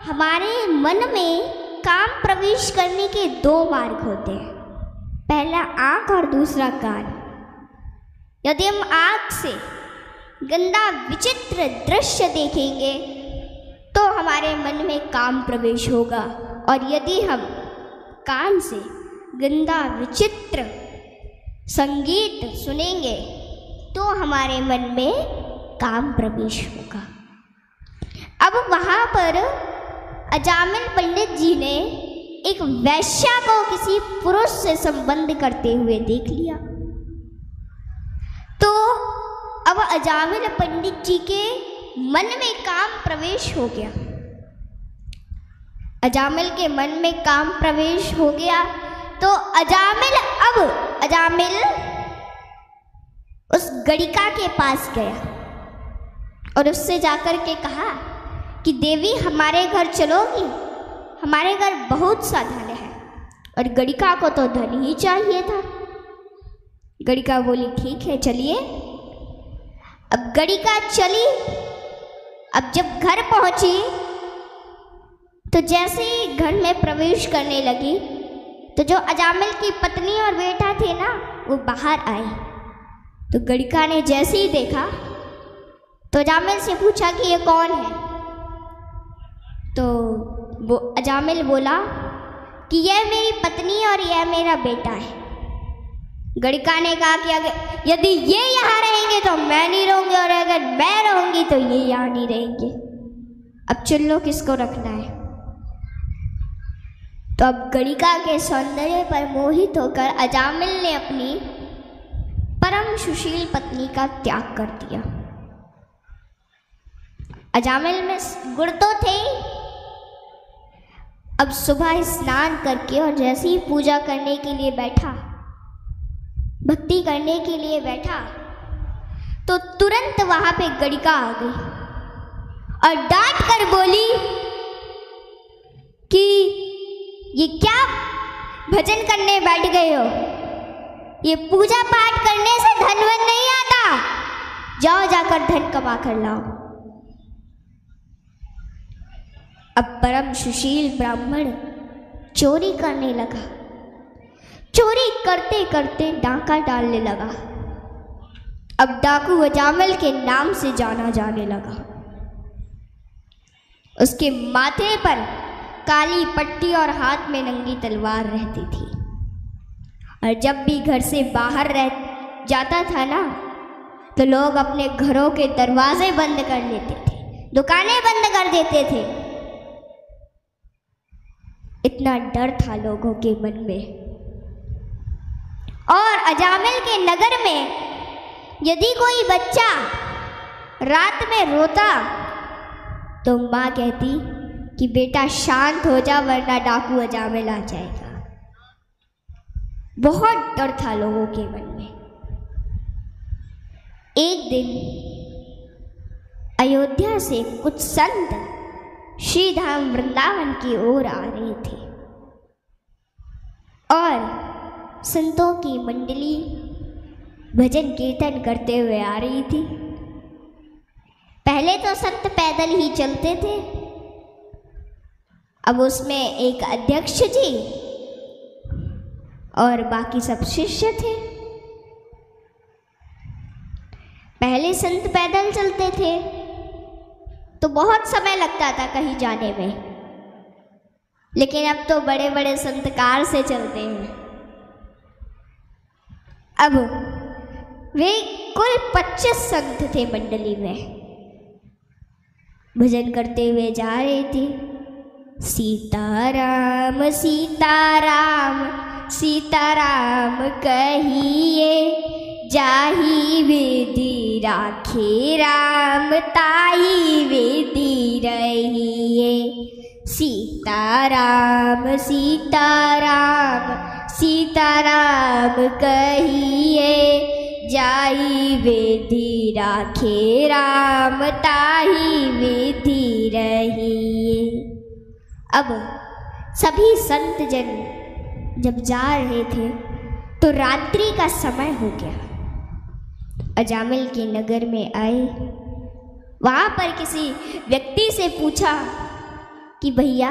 हमारे मन में काम प्रवेश करने के दो मार्ग होते हैं, पहला आँख और दूसरा कान। यदि हम आँख से गंदा विचित्र दृश्य देखेंगे तो हमारे मन में काम प्रवेश होगा, और यदि हम कान से गंदा विचित्र संगीत सुनेंगे तो हमारे मन में काम प्रवेश होगा। अब वहाँ पर अजामिल पंडित जी ने एक वैश्या को किसी पुरुष से संबंध करते हुए देख लिया। तो अब अजामिल पंडित जी के मन में काम प्रवेश हो गया। अजामिल के मन में काम प्रवेश हो गया तो अजामिल उस गणिका के पास गया और उससे जाकर के कहा कि देवी हमारे घर चलोगी, हमारे घर बहुत सा धन है। और गणिका को तो धन ही चाहिए था। गणिका बोली ठीक है चलिए। अब गणिका चली। अब जब घर पहुंची तो जैसे ही घर में प्रवेश करने लगी तो जो अजामिल की पत्नी और बेटा थे ना वो बाहर आए। तो गणिका ने जैसे ही देखा तो अजामिल से पूछा कि ये कौन है। तो वो अजामिल बोला कि यह मेरी पत्नी और यह मेरा बेटा है। गणिका ने कहा कि अगर यदि ये यहाँ रहेंगे तो मैं नहीं रहूँगी, और अगर मैं रहूँगी तो ये यहाँ नहीं रहेंगे। अब चुन लो किसको रखना है। तो अब गणिका के सौंदर्य पर मोहित होकर अजामिल ने अपनी परम सुशील पत्नी का त्याग कर दिया। अजामिल में गुण तो थे। अब सुबह स्नान करके और जैसे ही पूजा करने के लिए बैठा, भक्ति करने के लिए बैठा, तो तुरंत वहां पे गणिका आ गई और डांट कर बोली कि ये क्या भजन करने बैठ गए हो, ये पूजा पाठ करने से धन वन नहीं आता, जाओ जाकर धन कमा कर लाओ। अब परम सुशील ब्राह्मण चोरी करने लगा। चोरी करते करते डाका डालने लगा। अब डाकू अजामिल के नाम से जाना जाने लगा। उसके माथे पर काली पट्टी और हाथ में नंगी तलवार रहती थी। और जब भी घर से बाहर रह जाता था ना तो लोग अपने घरों के दरवाजे बंद कर लेते थे, दुकानें बंद कर देते थे। इतना डर था लोगों के मन में। और अजामिल के नगर में यदि कोई बच्चा रात में रोता तो माँ कहती कि बेटा शांत हो जा वरना डाकू अजामिल आ जाएगा। बहुत डर था लोगों के मन में। एक दिन अयोध्या से कुछ संत श्री धाम वृंदावन की ओर आ रहे थे और संतों की मंडली भजन कीर्तन करते हुए आ रही थी। पहले तो संत पैदल ही चलते थे, अब उसमें एक अध्यक्ष जी और बाकी सब शिष्य थे। पहले संत पैदल चलते थे तो बहुत समय लगता था कहीं जाने में, लेकिन अब तो बड़े बड़े संत कार से चलते हैं। अब वे कुल 25 संत थे मंडली में, भजन करते हुए जा रहे थे। सीताराम सीताराम सीताराम कहिए, जाही विधि राखे राम, ताही विधि रहिए। सीताराम सीताराम सीताराम कहिए, जाही विधि राखे राम, ताही विधि रहिए। अब सभी संत जन जब जा रहे थे तो रात्रि का समय हो गया। अजामिल के नगर में आए, वहाँ पर किसी व्यक्ति से पूछा कि भैया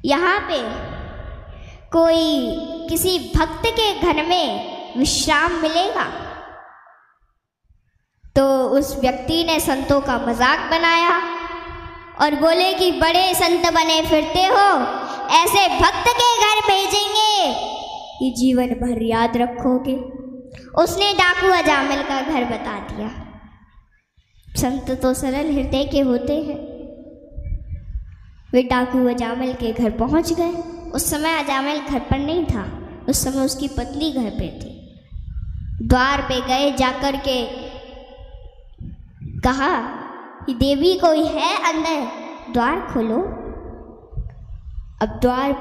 यहाँ पे कोई किसी भक्त के घर में विश्राम मिलेगा। तो उस व्यक्ति ने संतों का मजाक बनाया और बोले कि बड़े संत बने फिरते हो, ऐसे भक्त के घर भेजेंगे कि जीवन भर याद रखोगे। उसने डाकू अजामिल का घर बता दिया। संत तो सरल हृदय के होते हैं। वे डाकू अजामिल के घर पहुंच गए। उस समय अजामिल घर पर नहीं था, उस समय उसकी पत्नी घर पे थी। द्वार पे गए, जाकर के कहा कि देवी कोई है अंदर, द्वार खोलो। अब द्वार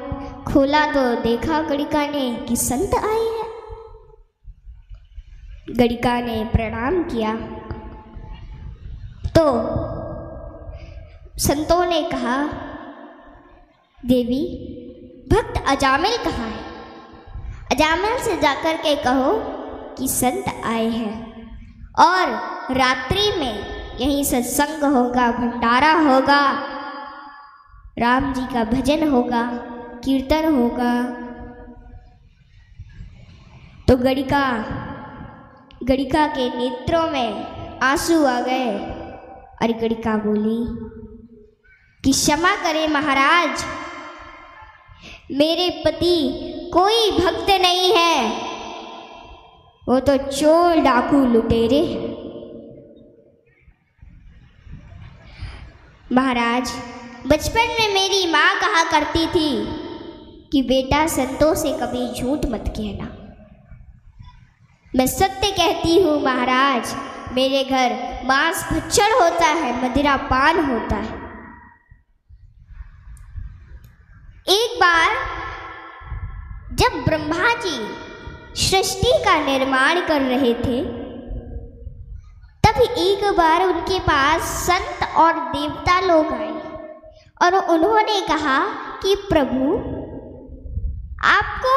खोला तो देखा गणिका ने कि संत आए हैं। गणिका ने प्रणाम किया तो संतों ने कहा, देवी भक्त अजामिल कहाँ है? अजामिल से जाकर के कहो कि संत आए हैं और रात्रि में यहीं सत्संग होगा, भंडारा होगा, राम जी का भजन होगा, कीर्तन होगा। तो गणिका के नेत्रों में आंसू आ गए और गणिका बोली कि क्षमा करें महाराज, मेरे पति कोई भक्त नहीं है, वो तो चोर डाकू लुटेरे। महाराज, बचपन में मेरी माँ कहा करती थी कि बेटा संतों से कभी झूठ मत कहना। मैं सत्य कहती हूँ महाराज, मेरे घर मांस भक्षण होता है, मदिरा पान होता है। एक बार जब ब्रह्मा जी सृष्टि का निर्माण कर रहे थे, तब एक बार उनके पास संत और देवता लोग आए और उन्होंने कहा कि प्रभु, आपको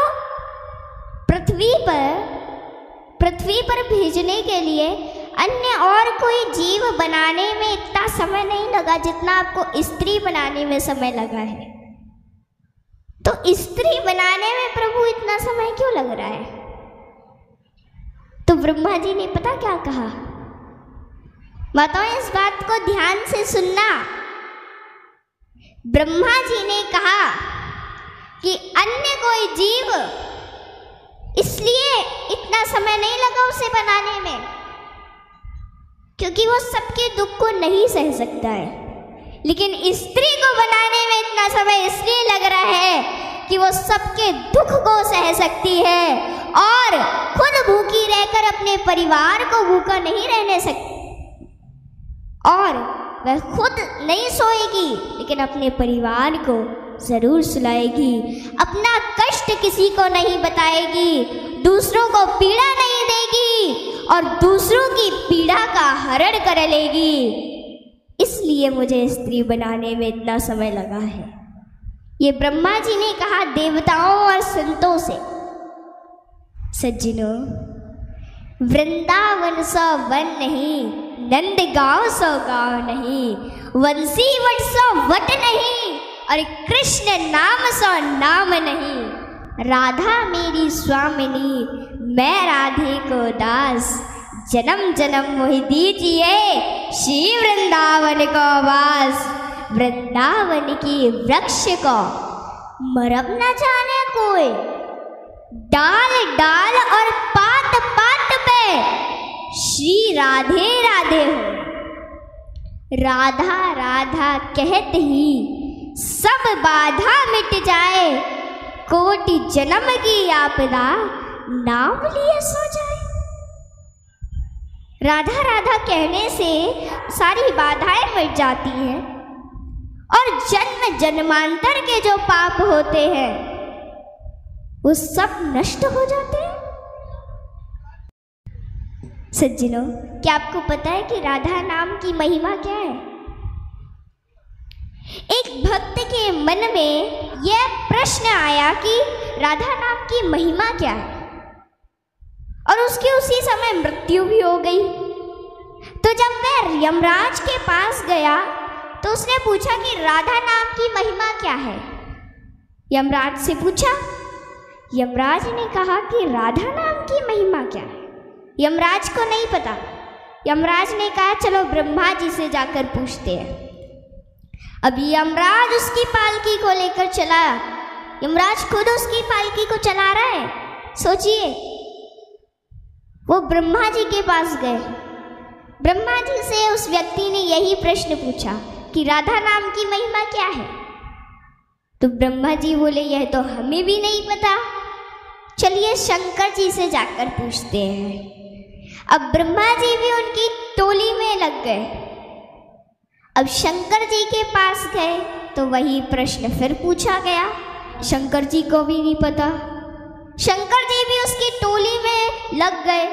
पृथ्वी पर भेजने के लिए अन्य और कोई जीव बनाने में इतना समय नहीं लगा जितना आपको स्त्री बनाने में समय लगा है। तो स्त्री बनाने में प्रभु इतना समय क्यों लग रहा है? तो ब्रह्मा जी ने पता क्या कहा? बताओ, इस बात को ध्यान से सुनना। ब्रह्मा जी ने कहा कि अन्य कोई जीव इसलिए इतना समय नहीं लगा उसे बनाने में क्योंकि वो सबके दुख को नहीं सह सकता है, लेकिन स्त्री को बनाने में इतना समय इसलिए लग रहा है कि वो सबके दुख को सह सकती है और खुद भूखी रहकर अपने परिवार को भूखा नहीं रहने सकती, और वह खुद नहीं सोएगी लेकिन अपने परिवार को जरूर सुलाएगी, अपना कष्ट किसी को नहीं बताएगी, दूसरों को पीड़ा नहीं देगी और दूसरों की पीड़ा का हरण कर लेगी। इसलिए मुझे स्त्री बनाने में इतना समय लगा है। ये ब्रह्मा जी ने कहा देवताओं और संतों से। सज्जनों, वृंदावन सो वन नहीं, नंदगांव सो गांव नहीं, वंशी वट सो वट नहीं और कृष्ण नाम सो नाम नहीं। राधा मेरी स्वामिनी, मैं राधे को दास, जन्म जन्म मोहि दीजिए श्री वृंदावन को वास। वृंदावन की वृक्ष को मरब न जाने कोई, डाल डाल और पात पात पे श्री राधे राधे हो। राधा राधा कहते ही सब बाधा मिट जाए, कोटि जन्म की आपदा नाम लिए सो जाए। राधा राधा कहने से सारी बाधाएं मिट जाती हैं और जन्म जन्मांतर के जो पाप होते हैं वो सब नष्ट हो जाते हैं। सज्जनों, क्या आपको पता है कि राधा नाम की महिमा क्या है? एक भक्त के मन में यह प्रश्न आया कि राधा नाम की महिमा क्या है, और उसकी उसी समय मृत्यु भी हो गई। तो जब वह यमराज के पास गया तो उसने पूछा कि राधा नाम की महिमा क्या है। यमराज से पूछा। यमराज ने कहा कि राधा नाम की महिमा क्या है। यमराज को नहीं पता। यमराज ने कहा चलो ब्रह्मा जी से जाकर पूछते हैं। अब यमराज उसकी पालकी को लेकर चला। यमराज खुद उसकी पालकी को चला रहा है। सोचिए, वो ब्रह्मा जी के पास गए। ब्रह्मा जी से उस व्यक्ति ने यही प्रश्न पूछा कि राधा नाम की महिमा क्या है। तो ब्रह्मा जी बोले यह तो हमें भी नहीं पता, चलिए शंकर जी से जाकर पूछते हैं। अब ब्रह्मा जी भी उनकी टोली में लग गए। अब शंकर जी के पास गए तो वही प्रश्न फिर पूछा गया। शंकर जी को भी नहीं पता। शंकर जी भी उसकी टोली में लग गए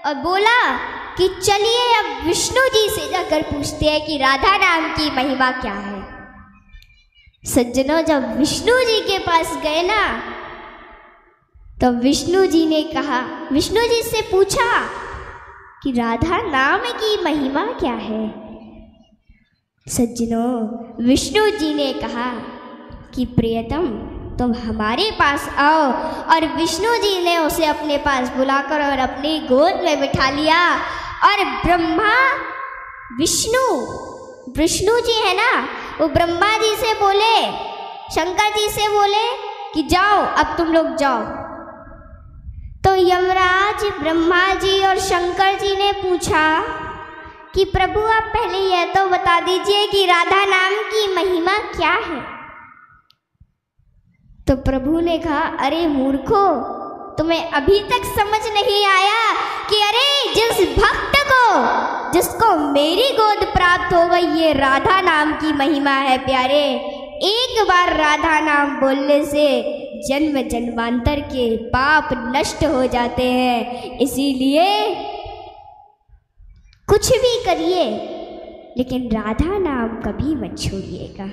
और बोला कि चलिए अब विष्णु जी से जाकर पूछते हैं कि राधा नाम की महिमा क्या है। सज्जनों, जब विष्णु जी के पास गए ना, तो विष्णु जी ने कहा, विष्णु जी से पूछा कि राधा नाम की महिमा क्या है। सज्जनों, विष्णु जी ने कहा कि प्रियतम तुम हमारे पास आओ। और विष्णु जी ने उसे अपने पास बुलाकर और अपनी गोद में बिठा लिया। और ब्रह्मा विष्णु जी है ना, वो ब्रह्मा जी से बोले, शंकर जी से बोले कि जाओ अब तुम लोग जाओ। तो यमराज, ब्रह्मा जी और शंकर जी ने पूछा कि प्रभु आप पहले यह तो बता दीजिए कि राधा नाम की महिमा क्या है। तो प्रभु ने कहा, अरे मूर्खो, तुम्हें अभी तक समझ नहीं आया कि अरे जिस भक्त को, जिसको मेरी गोद प्राप्त हो गई, ये राधा नाम की महिमा है प्यारे। एक बार राधा नाम बोलने से जन्म जन्मांतर के पाप नष्ट हो जाते हैं। इसीलिए कुछ भी करिए लेकिन राधा नाम कभी मत छोड़िएगा।